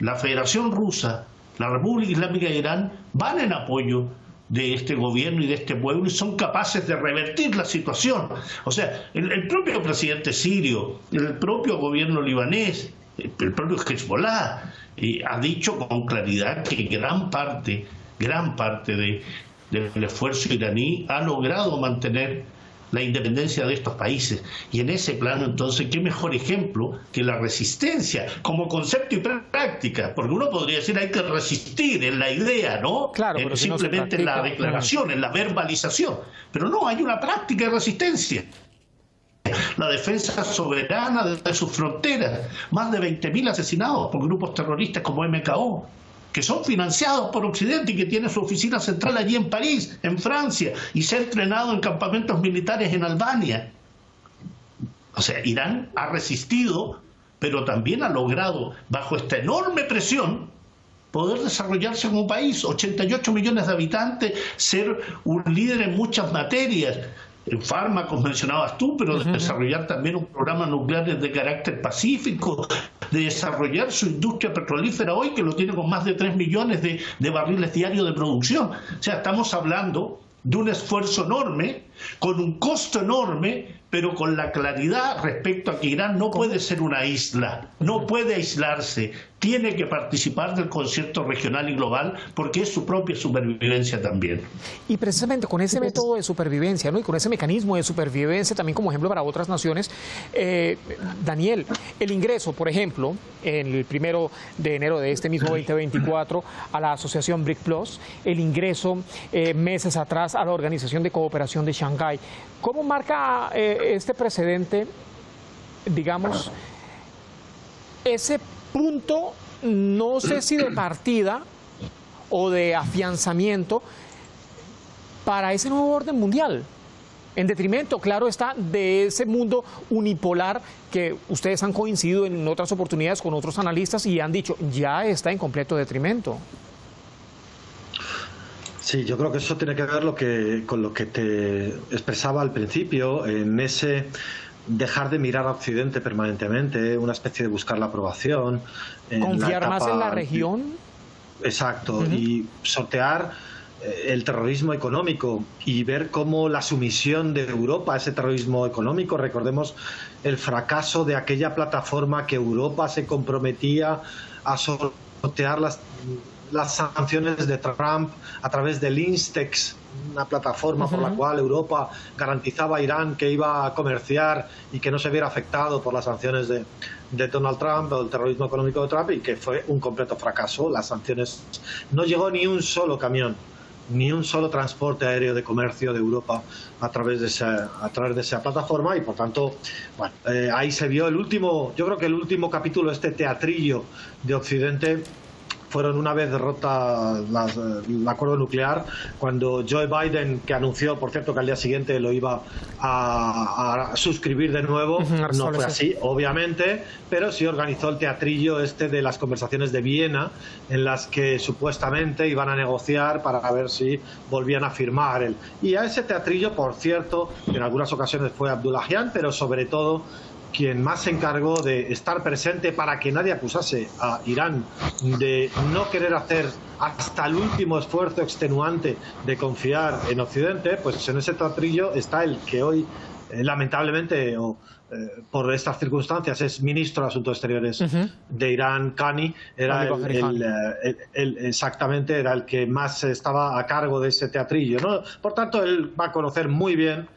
la Federación Rusa, la República Islámica de Irán van en apoyo de este gobierno y de este pueblo y son capaces de revertir la situación. O sea, el propio presidente sirio, el propio gobierno libanés, el propio Hezbollah ha dicho con claridad que gran parte del esfuerzo iraní ha logrado mantener la independencia de estos países. Y en ese plano, entonces, ¿qué mejor ejemplo que la resistencia como concepto y práctica? Porque uno podría decir hay que resistir en la idea, ¿no? Claro, pero simplemente en la declaración, en la verbalización. Pero no, hay una práctica de resistencia. La defensa soberana de sus fronteras, más de 20.000 asesinados por grupos terroristas como MKO, que son financiados por Occidente y que tiene su oficina central allí en París, en Francia, y se ha entrenado en campamentos militares en Albania. O sea, Irán ha resistido, pero también ha logrado, bajo esta enorme presión, poder desarrollarse como país, 88 millones de habitantes, ser un líder en muchas materias, en fármacos mencionabas tú, pero de desarrollar también un programa nuclear de carácter pacífico, de desarrollar su industria petrolífera hoy, que lo tiene con más de 3 millones de barriles diarios de producción. O sea, estamos hablando de un esfuerzo enorme, con un costo enorme, pero con la claridad respecto a que Irán no puede ser una isla, no puede aislarse, tiene que participar del concierto regional y global porque es su propia supervivencia también. Y precisamente con ese método de supervivencia, ¿no? Y con ese mecanismo de supervivencia también como ejemplo para otras naciones, Daniel, el ingreso, por ejemplo, el 1 de enero de este mismo 2024 a la asociación BRIC Plus, el ingreso meses atrás a la Organización de Cooperación de Shanghái, ¿cómo marca este precedente, digamos, ese punto no sé si de partida o de afianzamiento para ese nuevo orden mundial, en detrimento, claro está, de ese mundo unipolar que ustedes han coincidido en otras oportunidades con otros analistas y han dicho ya está en completo detrimento. Sí, yo creo que eso tiene que ver con lo que te expresaba al principio, en ese dejar de mirar a Occidente permanentemente, una especie de buscar la aprobación. Confiar más en la región. Exacto, y sortear el terrorismo económico y ver cómo la sumisión de Europa a ese terrorismo económico, recordemos el fracaso de aquella plataforma que Europa se comprometía a sortear las sanciones de Trump a través del Instex, una plataforma por la cual Europa garantizaba a Irán que iba a comerciar y que no se viera afectado por las sanciones de Donald Trump o el terrorismo económico de Trump, y que fue un completo fracaso. Las sanciones, no llegó ni un solo camión, ni un solo transporte aéreo de comercio de Europa a través de esa plataforma, y por tanto, bueno, ahí se vio yo creo que el último capítulo, este teatrillo de Occidente, fueron una vez derrota el acuerdo nuclear, cuando Joe Biden, que anunció, por cierto, que al día siguiente lo iba a suscribir de nuevo, no fue así, obviamente, pero sí organizó el teatrillo de las conversaciones de Viena, en las que supuestamente iban a negociar para ver si volvían a firmar. Y a ese teatrillo, por cierto, en algunas ocasiones fue Abdullahian, pero sobre todo quien más se encargó de estar presente para que nadie acusase a Irán de no querer hacer hasta el último esfuerzo extenuante de confiar en Occidente, pues en ese teatrillo está el que hoy, lamentablemente, por estas circunstancias, es ministro de Asuntos Exteriores de Irán, Khani, era exactamente, era el que más estaba a cargo de ese teatrillo, ¿no? Por tanto, él va a conocer muy bien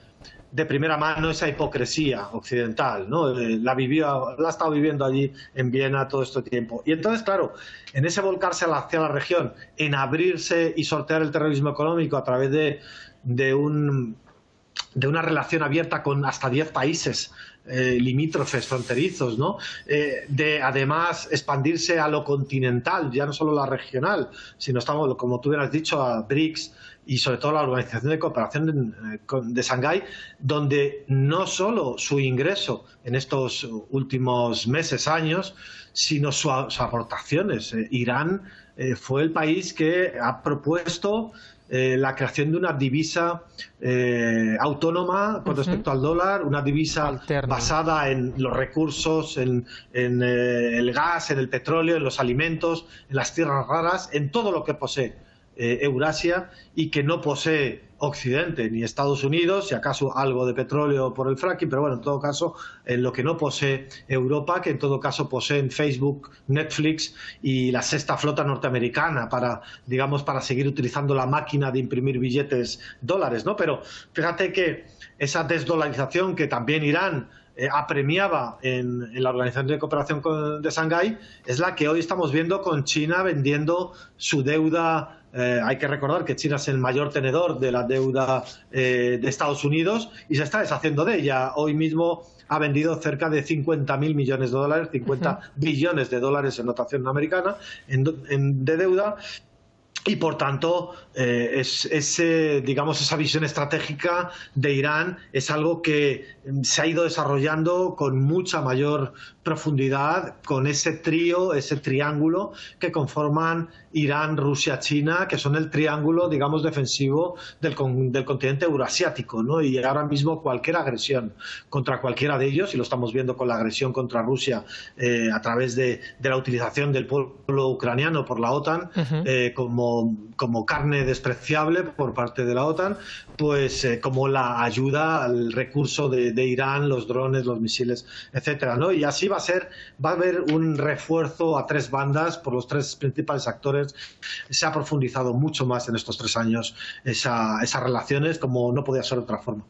de primera mano esa hipocresía occidental, ¿no? La ha estado viviendo allí en Viena todo este tiempo. Y entonces, claro, en ese volcarse hacia la región, en abrirse y sortear el terrorismo económico a través de una relación abierta con hasta 10 países limítrofes, fronterizos, ¿no? De además expandirse a lo continental, ya no solo la regional, sino estamos, como tú bien has dicho, a BRICS y sobre todo la Organización de Cooperación de Shanghái, donde no solo su ingreso en estos últimos meses, años, sino sus aportaciones. Irán fue el país que ha propuesto la creación de una divisa autónoma con respecto al dólar, una divisa basada en los recursos, en el gas, en el petróleo, en los alimentos, en las tierras raras, en todo lo que posee Eurasia y que no posee Occidente ni Estados Unidos, si acaso algo de petróleo por el fracking, pero bueno, en todo caso, en lo que no posee Europa, que en todo caso poseen Facebook, Netflix y la sexta flota norteamericana para seguir utilizando la máquina de imprimir billetes dólares, ¿no? Pero fíjate que esa desdolarización que también Irán apremiaba en la Organización de Cooperación de Shanghái es la que hoy estamos viendo con China vendiendo su deuda. Hay que recordar que China es el mayor tenedor de la deuda de Estados Unidos y se está deshaciendo de ella. Hoy mismo ha vendido cerca de 50.000 millones de dólares, 50 billones de dólares en notación americana de deuda. Y por tanto, esa visión estratégica de Irán es algo que se ha ido desarrollando con mucha mayor profundidad, con ese trío, ese triángulo que conforman Irán, Rusia, China, que son el triángulo, defensivo del continente eurasiático, ¿no? Y ahora mismo cualquier agresión contra cualquiera de ellos, y lo estamos viendo con la agresión contra Rusia a través de la utilización del pueblo ucraniano por la OTAN como carne despreciable por parte de la OTAN, pues como la ayuda al recurso de Irán, los drones, los misiles, etcétera, ¿no? Y así va a haber un refuerzo a tres bandas por los tres principales actores. Se ha profundizado mucho más en estos 3 años esas relaciones, como no podía ser de otra forma.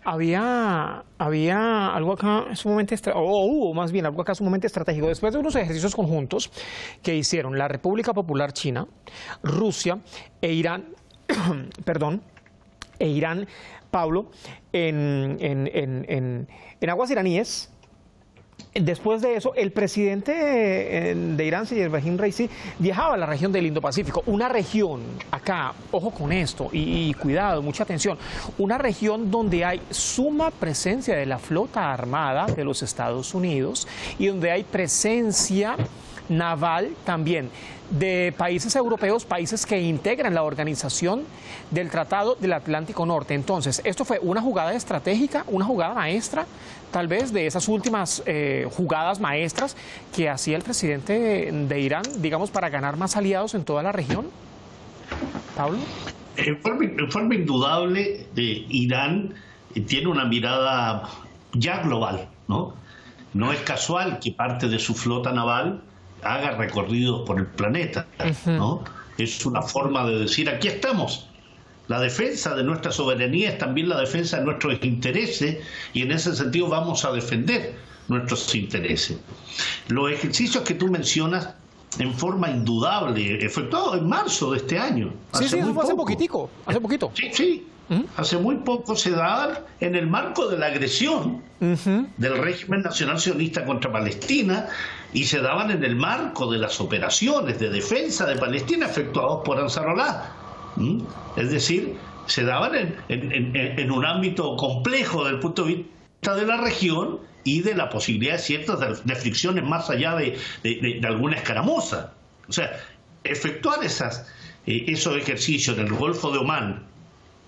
Había algo acá sumamente hubo más bien algo acá sumamente estratégico después de unos ejercicios conjuntos que hicieron la República Popular China, Rusia e Irán, Pablo, en aguas iraníes. Después de eso, el presidente de Irán, Seyed Ebrahim Raisi, viajaba a la región del Indo-Pacífico, una región, acá, ojo con esto, y cuidado, mucha atención, una región donde hay suma presencia de la flota armada de los Estados Unidos y donde hay presencia naval también de países europeos, países que integran la organización del Tratado del Atlántico Norte. Entonces, esto fue una jugada estratégica, una jugada maestra, tal vez de esas últimas jugadas maestras que hacía el presidente de Irán, digamos, para ganar más aliados en toda la región. Pablo. En forma indudable, Irán tiene una mirada ya global, ¿no? No es casual que parte de su flota naval haga recorridos por el planeta, ¿no? Es una forma de decir, aquí estamos. La defensa de nuestra soberanía es también la defensa de nuestros intereses y en ese sentido vamos a defender nuestros intereses. Los ejercicios que tú mencionas en forma indudable, efectuados en marzo de este año. Sí, eso fue hace poquitico, hace poquito. Sí. Hace muy poco se daban en el marco de la agresión del régimen nacional sionista contra Palestina y se daban en el marco de las operaciones de defensa de Palestina efectuados por Ansarallah. Es decir, se daban en un ámbito complejo desde el punto de vista de la región y de la posibilidad de ciertas de fricciones más allá de alguna escaramuza. O sea, efectuar esos ejercicios en el Golfo de Omán,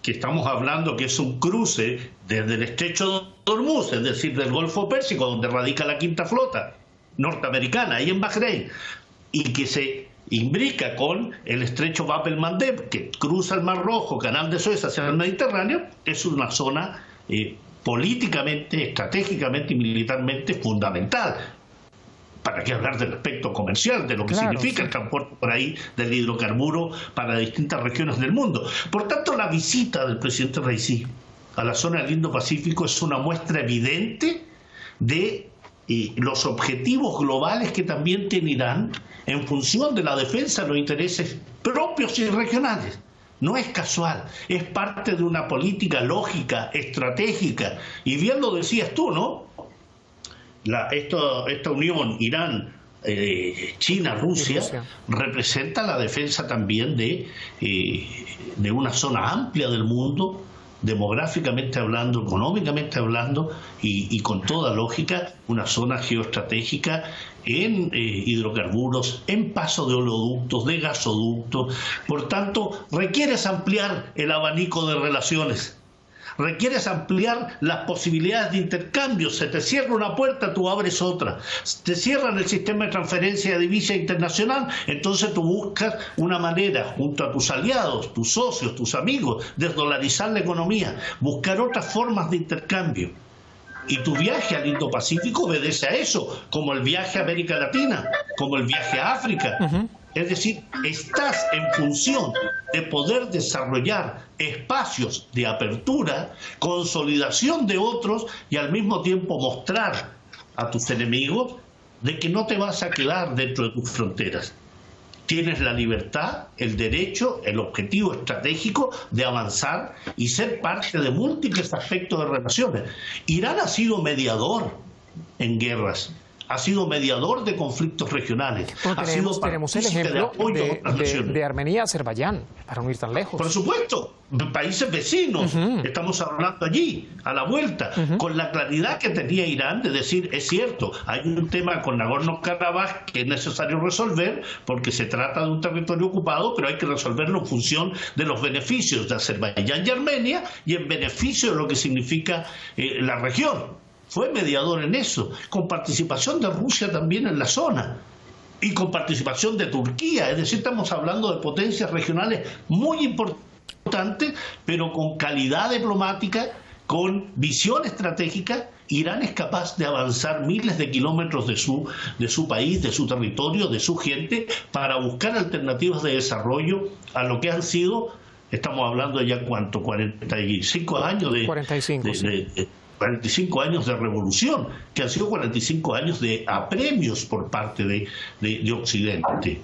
que estamos hablando que es un cruce desde el estrecho de Hormuz, es decir, del Golfo Pérsico, donde radica la quinta flota norteamericana, ahí en Bahrein, y que se imbrica con el estrecho Bab el-Mandeb, que cruza el Mar Rojo, Canal de Suez hacia el Mediterráneo, es una zona políticamente, estratégicamente y militarmente fundamental. ¿Para qué hablar del aspecto comercial, de lo que significa el transporte por ahí del hidrocarburo para distintas regiones del mundo? Por tanto, la visita del presidente Raisi a la zona del Indo-Pacífico es una muestra evidente de los objetivos globales que también tiene Irán en función de la defensa de los intereses propios y regionales. No es casual, es parte de una política lógica, estratégica. Y bien lo decías tú, ¿no? Esta unión Irán, China, Rusia representa la defensa también de una zona amplia del mundo, demográficamente hablando, económicamente hablando y con toda lógica, una zona geoestratégica en hidrocarburos, en paso de oleoductos, de gasoductos. Por tanto, requieres ampliar el abanico de relaciones. Requieres ampliar las posibilidades de intercambio. Se te cierra una puerta, tú abres otra. Te cierran el sistema de transferencia de divisa internacional, entonces tú buscas una manera, junto a tus aliados, tus socios, tus amigos, de dolarizar la economía, buscar otras formas de intercambio. Y tu viaje al Indo-Pacífico obedece a eso, como el viaje a América Latina, como el viaje a África. Es decir, estás en función de poder desarrollar espacios de apertura, consolidación de otros y al mismo tiempo mostrar a tus enemigos de que no te vas a quedar dentro de tus fronteras. Tienes la libertad, el derecho, el objetivo estratégico de avanzar y ser parte de múltiples aspectos de relaciones. Irán ha sido mediador en guerras. Ha sido mediador de conflictos regionales. Bueno, tenemos el ejemplo de Armenia y Azerbaiyán, para no ir tan lejos. Por supuesto, países vecinos, estamos hablando allí, a la vuelta, con la claridad que tenía Irán de decir, es cierto, hay un tema con Nagorno-Karabaj que es necesario resolver porque se trata de un territorio ocupado, pero hay que resolverlo en función de los beneficios de Azerbaiyán y Armenia y en beneficio de lo que significa la región. Fue mediador en eso, con participación de Rusia también en la zona y con participación de Turquía. Es decir, estamos hablando de potencias regionales muy importantes, pero con calidad diplomática, con visión estratégica. Irán es capaz de avanzar miles de kilómetros de su país, de su territorio, de su gente, para buscar alternativas de desarrollo a lo que han sido, estamos hablando ya, ¿cuánto? 45 años de... 45, sí. 45 años de revolución, que han sido 45 años de apremios por parte de Occidente.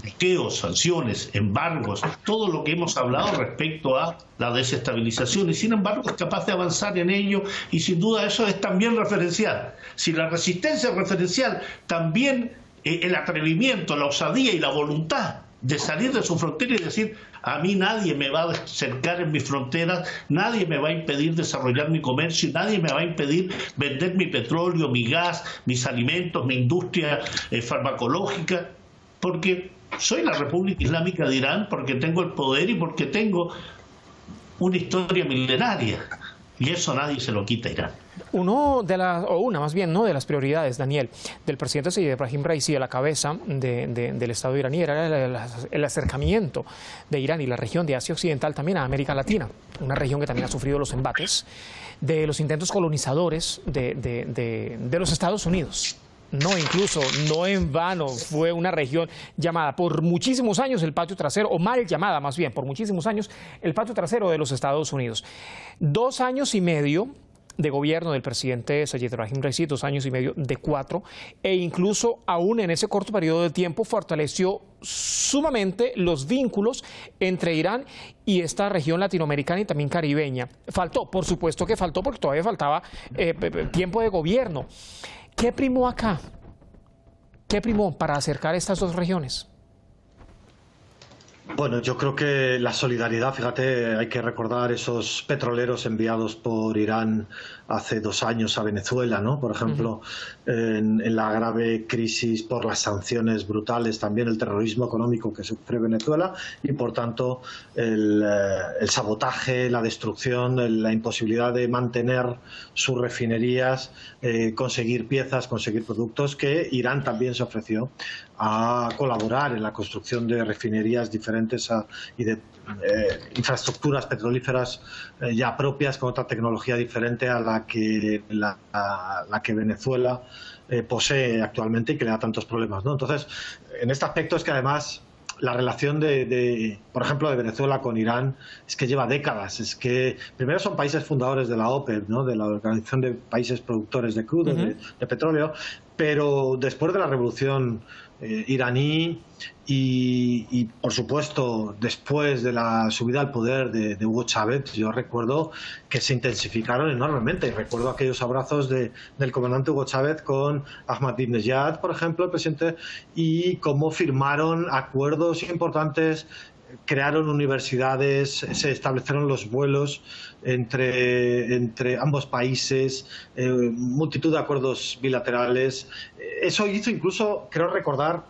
bloqueos, sanciones, embargos, todo lo que hemos hablado respecto a la desestabilización, y sin embargo es capaz de avanzar en ello, y sin duda eso es también referencial. Si la resistencia es referencial, también el atrevimiento, la osadía y la voluntad de salir de su frontera y decir: a mí nadie me va a cercar en mis fronteras, nadie me va a impedir desarrollar mi comercio, nadie me va a impedir vender mi petróleo, mi gas, mis alimentos, mi industria farmacológica, porque soy la República Islámica de Irán, porque tengo el poder y porque tengo una historia milenaria. Y eso nadie se lo quita a Irán. Una de las prioridades, Daniel, del presidente Seyed Ebrahim Raisi a la cabeza del Estado iraní era el acercamiento de Irán y la región de Asia Occidental también a América Latina, una región que también ha sufrido los embates de los intentos colonizadores de los Estados Unidos. No en vano fue una región llamada por muchísimos años el patio trasero, o mal llamada más bien, por muchísimos años el patio trasero de los Estados Unidos. 2 años y medio de gobierno del presidente Seyed Ebrahim Raisi, 2 años y medio de 4, e incluso aún en ese corto periodo de tiempo fortaleció sumamente los vínculos entre Irán y esta región latinoamericana y también caribeña. Faltó, por supuesto que faltó, porque todavía faltaba tiempo de gobierno. ¿Qué primó acá? ¿Qué primó para acercar estas dos regiones? Bueno, yo creo que la solidaridad, fíjate, hay que recordar esos petroleros enviados por Irán hace 2 años a Venezuela, ¿no? Por ejemplo, en la grave crisis por las sanciones brutales, también el terrorismo económico que sufre Venezuela y, por tanto, el sabotaje, la destrucción, la imposibilidad de mantener sus refinerías, conseguir piezas, conseguir productos, que Irán también se ofreció a colaborar en la construcción de refinerías diferentes y de infraestructuras petrolíferas ya propias, con otra tecnología diferente a la que Venezuela posee actualmente y que le da tantos problemas, ¿no? Entonces, en este aspecto es que además la relación por ejemplo, de Venezuela con Irán es que lleva décadas. Es que primero son países fundadores de la OPEP, ¿no? De la Organización de Países Productores de Crudo, de petróleo, pero después de la revolución iraní y por supuesto después de la subida al poder de Hugo Chávez, yo recuerdo que se intensificaron enormemente. Recuerdo aquellos abrazos del comandante Hugo Chávez con Ahmadinejad, por ejemplo, el presidente, y cómo firmaron acuerdos importantes, crearon universidades, se establecieron los vuelos entre ambos países, multitud de acuerdos bilaterales. Eso hizo incluso, creo recordar,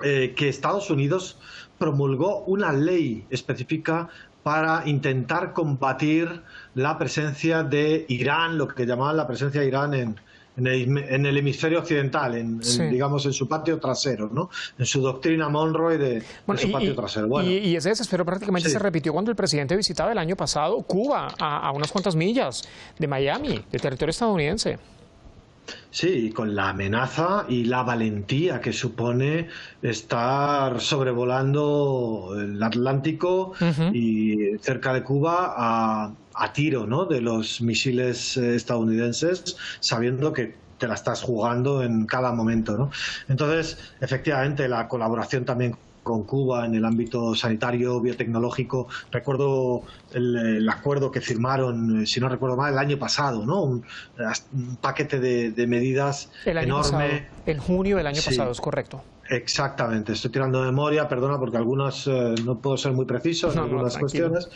que Estados Unidos promulgó una ley específica para intentar combatir la presencia de Irán, lo que llamaban la presencia de Irán en el hemisferio occidental, digamos, en su patio trasero, ¿no? En su doctrina Monroe de su patio trasero. Bueno, y ese desespero prácticamente se repitió cuando el presidente visitaba el año pasado Cuba, a unas cuantas millas de Miami, de territorio estadounidense. Sí, con la amenaza y la valentía que supone estar sobrevolando el Atlántico y cerca de Cuba a tiro, ¿no?, de los misiles estadounidenses, sabiendo que te la estás jugando en cada momento, ¿no? Entonces, efectivamente, la colaboración también con Cuba en el ámbito sanitario, biotecnológico. Recuerdo el acuerdo que firmaron, si no recuerdo mal, el año pasado, ¿no? Un paquete de medidas enorme. En junio del año pasado, es correcto. Exactamente, estoy tirando de memoria, perdona, porque algunas no puedo ser muy preciso en algunas cuestiones.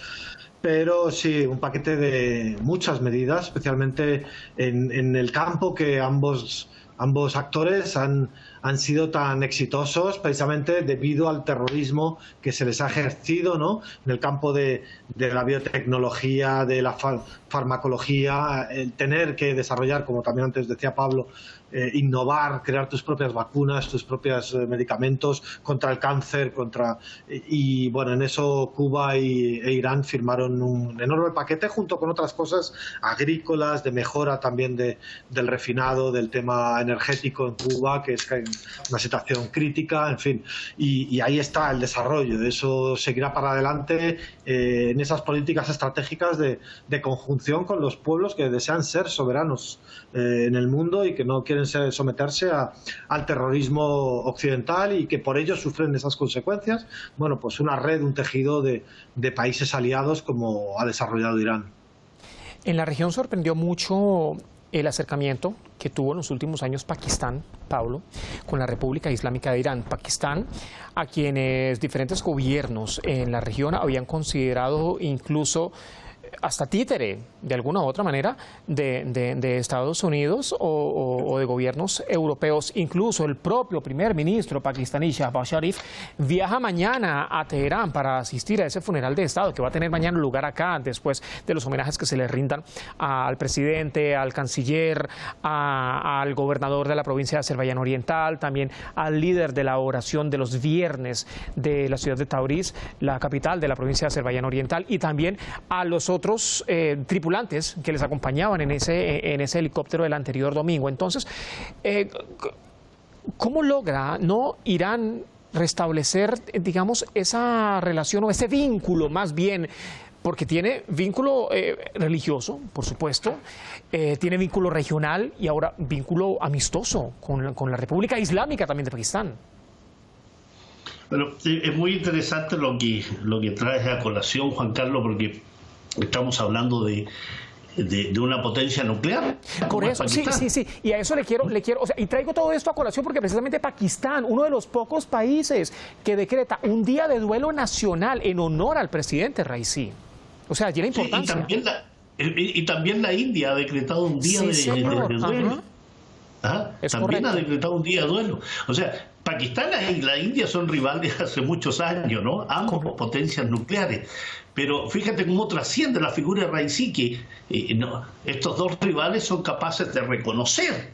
Pero sí, un paquete de muchas medidas, especialmente en el campo que ambos actores han sido tan exitosos, precisamente debido al terrorismo que se les ha ejercido, ¿no?, en el campo de la biotecnología, de la farmacología, el tener que desarrollar, como también antes decía Pablo, innovar, crear tus propias vacunas, tus propios medicamentos contra el cáncer, y bueno, en eso Cuba e Irán firmaron un enorme paquete junto con otras cosas agrícolas, de mejora también del refinado, del tema energético en Cuba, que es una situación crítica, en fin, y ahí está el desarrollo. Eso seguirá para adelante en esas políticas estratégicas de conjunción interlocución con los pueblos que desean ser soberanos en el mundo y que no quieren someterse al terrorismo occidental y que por ello sufren esas consecuencias. Bueno, pues una red, un tejido de países aliados como ha desarrollado Irán. En la región sorprendió mucho el acercamiento que tuvo en los últimos años Pakistán, Pablo, con la República Islámica de Irán. Pakistán, a quienes diferentes gobiernos en la región habían considerado incluso hasta títere, de alguna u otra manera, de Estados Unidos o de gobiernos europeos. Incluso el propio primer ministro pakistaní, Shahbaz Sharif, viaja mañana a Teherán para asistir a ese funeral de Estado que va a tener mañana lugar acá, después de los homenajes que se le rindan al presidente, al canciller, al gobernador de la provincia de Azerbaiyán Oriental, también al líder de la oración de los viernes de la ciudad de Tabriz, la capital de la provincia de Azerbaiyán Oriental, y también a los otros tripulantes que les acompañaban en ese helicóptero del anterior domingo. Entonces, ¿cómo logra Irán restablecer, digamos, esa relación o ese vínculo más bien? Porque tiene vínculo religioso, por supuesto, tiene vínculo regional y ahora vínculo amistoso con la República Islámica también de Pakistán. Bueno, es muy interesante lo que traes a colación, Juan Carlos, porque estamos hablando de una potencia nuclear. Por eso, sí, y a eso le quiero, o sea, y traigo todo esto a colación porque precisamente Pakistán, uno de los pocos países que decreta un día de duelo nacional en honor al presidente Raisi. O sea, tiene importancia. Y también la India ha decretado un día de duelo. También ha decretado un día de duelo. O sea, Pakistán y la India son rivales hace muchos años, ¿no? Ambos potencias nucleares. Pero fíjate cómo trasciende la figura de Raisi, que estos dos rivales son capaces de reconocer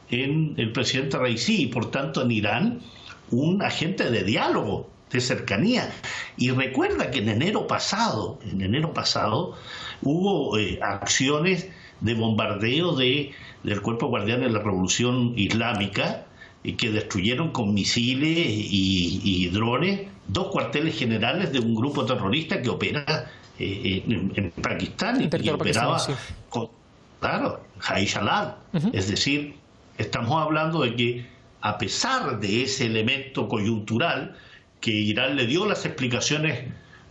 en el presidente Raisi y por tanto en Irán un agente de diálogo, de cercanía. Y recuerda que en enero pasado hubo acciones de bombardeo del Cuerpo Guardián de la Revolución Islámica que destruyeron con misiles y drones 2 cuarteles generales de un grupo terrorista que opera en Pakistán y que operaba con, Jaish al-Adl. Es decir, estamos hablando de que a pesar de ese elemento coyuntural que Irán le dio las explicaciones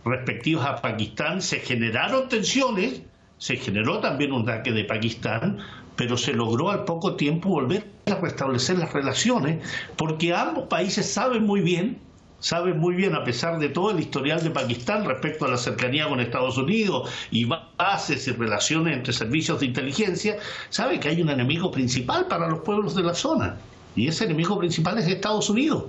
respectivas a Pakistán, se generaron tensiones, se generó también un ataque de Pakistán, pero se logró al poco tiempo volver a restablecer las relaciones, porque ambos países saben muy bien, a pesar de todo el historial de Pakistán respecto a la cercanía con Estados Unidos y bases y relaciones entre servicios de inteligencia, sabe que hay un enemigo principal para los pueblos de la zona, y ese enemigo principal es Estados Unidos.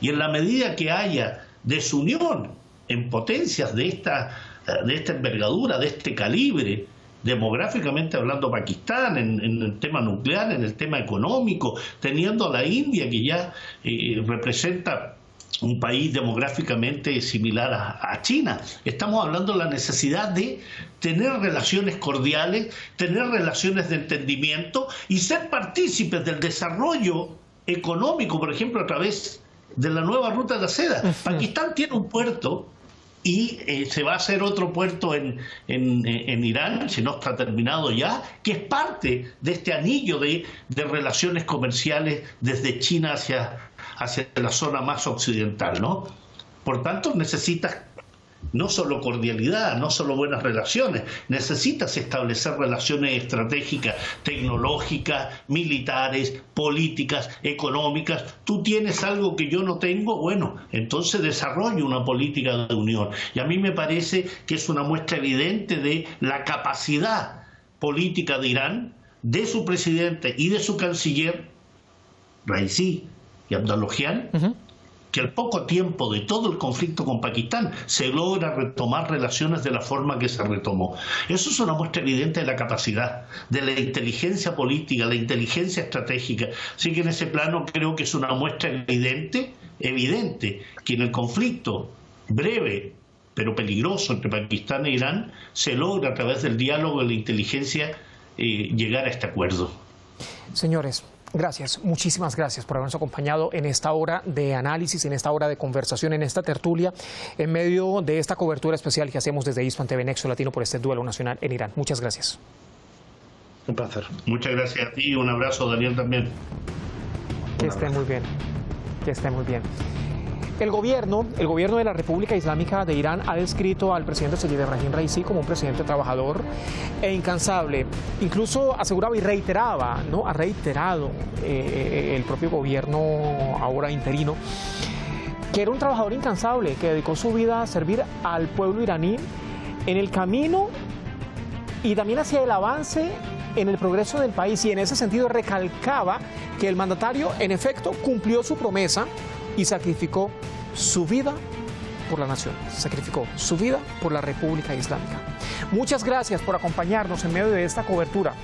Y en la medida que haya desunión en potencias de esta envergadura, de este calibre, demográficamente hablando Pakistán, en el tema nuclear, en el tema económico, teniendo a la India que ya representa un país demográficamente similar a China. Estamos hablando de la necesidad de tener relaciones cordiales, tener relaciones de entendimiento y ser partícipes del desarrollo económico, por ejemplo, a través de la nueva ruta de la seda. Pakistán tiene un puerto y se va a hacer otro puerto en Irán, si no está terminado ya, que es parte de este anillo de relaciones comerciales desde China hacia la zona más occidental, ¿no? Por tanto, necesitas no solo cordialidad, no solo buenas relaciones, necesitas establecer relaciones estratégicas, tecnológicas, militares, políticas, económicas. Tú tienes algo que yo no tengo, bueno, entonces desarrollo una política de unión. Y a mí me parece que es una muestra evidente de la capacidad política de Irán, de su presidente y de su canciller, Raisi y Abdullahian, que al poco tiempo de todo el conflicto con Pakistán se logra retomar relaciones de la forma que se retomó. Eso es una muestra evidente de la capacidad, de la inteligencia política, la inteligencia estratégica. Así que en ese plano creo que es una muestra evidente que en el conflicto breve pero peligroso entre Pakistán e Irán se logra a través del diálogo de la inteligencia llegar a este acuerdo. Señores, Gracias, muchísimas gracias por habernos acompañado en esta hora de análisis, en esta hora de conversación, en esta tertulia, en medio de esta cobertura especial que hacemos desde Hispan TV Nexo Latino por este duelo nacional en Irán. Muchas gracias. Un placer. Muchas gracias a ti y un abrazo, Daniel, también. Que esté muy bien, que esté muy bien. El gobierno de la República Islámica de Irán ha descrito al presidente Seyed Ebrahim Raisi como un presidente trabajador e incansable. Incluso aseguraba y reiteraba, ¿no? Ha reiterado el propio gobierno ahora interino, que era un trabajador incansable, que dedicó su vida a servir al pueblo iraní en el camino y también hacia el avance en el progreso del país. Y en ese sentido recalcaba que el mandatario, en efecto, cumplió su promesa y sacrificó su vida por la nación, sacrificó su vida por la República Islámica. Muchas gracias por acompañarnos en medio de esta cobertura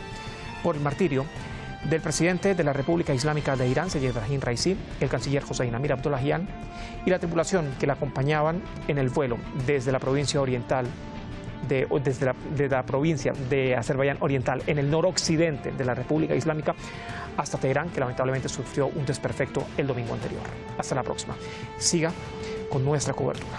por el martirio del presidente de la República Islámica de Irán, Seyed Ebrahim Raisi, el canciller Hossein Amir Abdollahian y la tripulación que la acompañaban en el vuelo desde la provincia oriental de la provincia de Azerbaiyán Oriental, en el noroccidente de la República Islámica, hasta Teherán, que lamentablemente sufrió un desperfecto el domingo anterior. Hasta la próxima. Siga con nuestra cobertura.